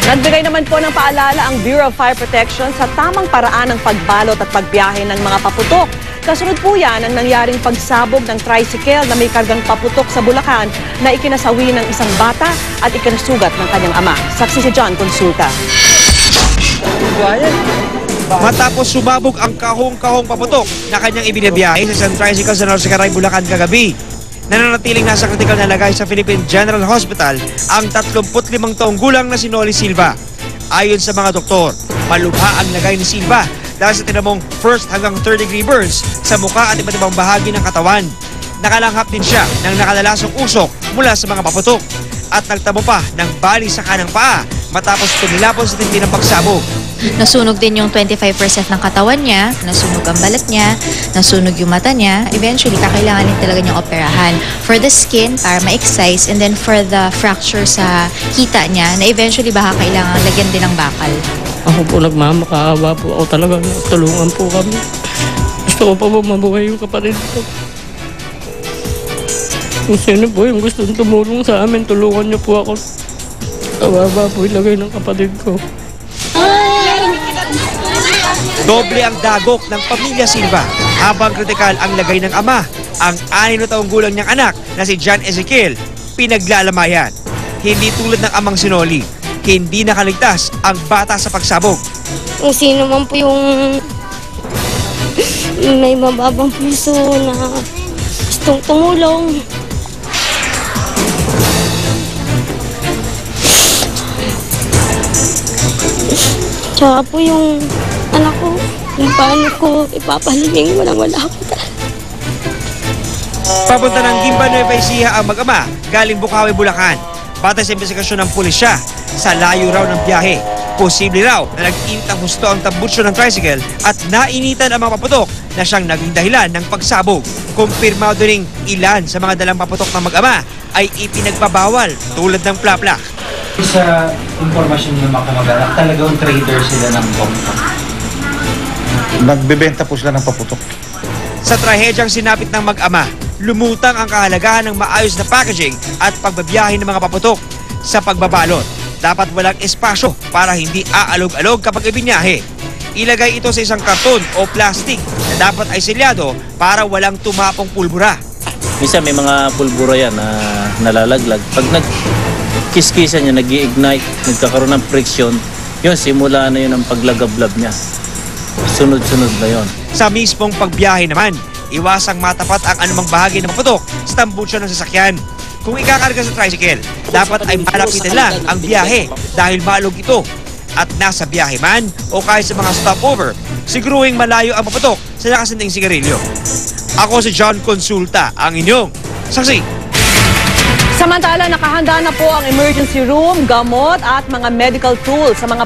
Nagbigay naman po ng paalala ang Bureau of Fire Protection sa tamang paraan ng pagbalot at pagbiyahe ng mga paputok. Kasunod po yan ang nangyaring pagsabog ng tricycle na may kargang paputok sa Bulacan na ikinasawi ng isang bata at ikinasugat ng kanyang ama. Saksi si John Consulta. Matapos sumabog ang kahong-kahong paputok na kanyang ibinabiyahe sa isang tricycle sa Norsicaray, Bulacan kagabi. Nananatiling nasa kritikal na lagay sa Philippine General Hospital ang 35 taong gulang na si Noli Silva. Ayon sa mga doktor, malubha ang lagay ni Silva dahil sa tinamong first hanggang third degree burns sa mukha at iba't ibang bahagi ng katawan. Nakalanghap din siya ng nakalalasong usok mula sa mga paputok at nagtamo pa ng bali sa kanang paa matapos tumilapon sa tindi ng pagsabog. Nasunog din yung 25% ng katawan niya, nasunog ang balat niya, nasunog yung mata niya. Eventually, kakailanganin talaga niyang operahan. For the skin, para ma-excise, and then for the fracture sa hita niya, na eventually baka kailangan lagyan din ng bakal. Ako po nagmamakaawa po ako talaga. Tulungan po kami. Gusto ko pa po mabuhay yung kapatid ko. Kung sino po yung gustong tumulong sa amin, tulungan niyo po ako. Kawawa po ilagay ng kapatid ko. Doble ang dagok ng pamilya Silva habang kritikal ang lagay ng ama. Ang 6 taong gulang niyang anak na si John Ezekiel pinaglalamayan. Hindi tulad ng amang si Noli, hindi nakaligtas ang bata sa pagsabog. Kung sino man po yung may mababang puso na gustong tumulong. Tsaka po yung anak ko, kung paano ko ipapahilingin, wala ako. Papunta ng Gimba, Nueva Ecija ang mag-ama galing Bukawi, Bulacan. Batay sa investigasyon ng pulisya, sa layo raw ng biyahe, posible raw na nag-init ang husto ang tambutsyo ng tricycle at nainitan ang mga paputok na siyang naging dahilan ng pagsabog. Kumpirmado ring ilan sa mga dalang paputok ng mag-ama ay ipinagbabawal tulad ng plaplak. Sa impormasyon ng mga kamag-anak, talagang trader sila ng bomba. Nagbebenta po sila ng paputok. Sa trahedyang sinapit ng mag-ama, lumutang ang kahalagahan ng maayos na packaging at pagbabiyahe ng mga paputok. Sa pagbabalot, dapat walang espasyo para hindi aalog-alog kapag ibinyahe. Ilagay ito sa isang karton o plastic na dapat ay selyado para walang tumapong pulbura. Minsan may mga pulbura yan na nalalaglag. Pag kiskisan niya, nag-i-ignite, nagkakaroon ng friction, yun, simula na yun ang paglagablab niya. Sunod-sunod na yun. Sa mismong pagbiyahe naman, iwasang matapat ang anumang bahagi ng paputok sa tambutsyo ng sasakyan. Kung ikakarga sa tricycle, dapat ay malapitan lang ang biyahe dahil malog ito. At nasa biyahe man o kahit sa mga stopover, siguruhing malayo ang paputok sa nakasanding sigarilyo. Ako si John Consulta, ang inyong saksi. Samantala, nakahanda na po ang emergency room, gamot at mga medical tools sa mga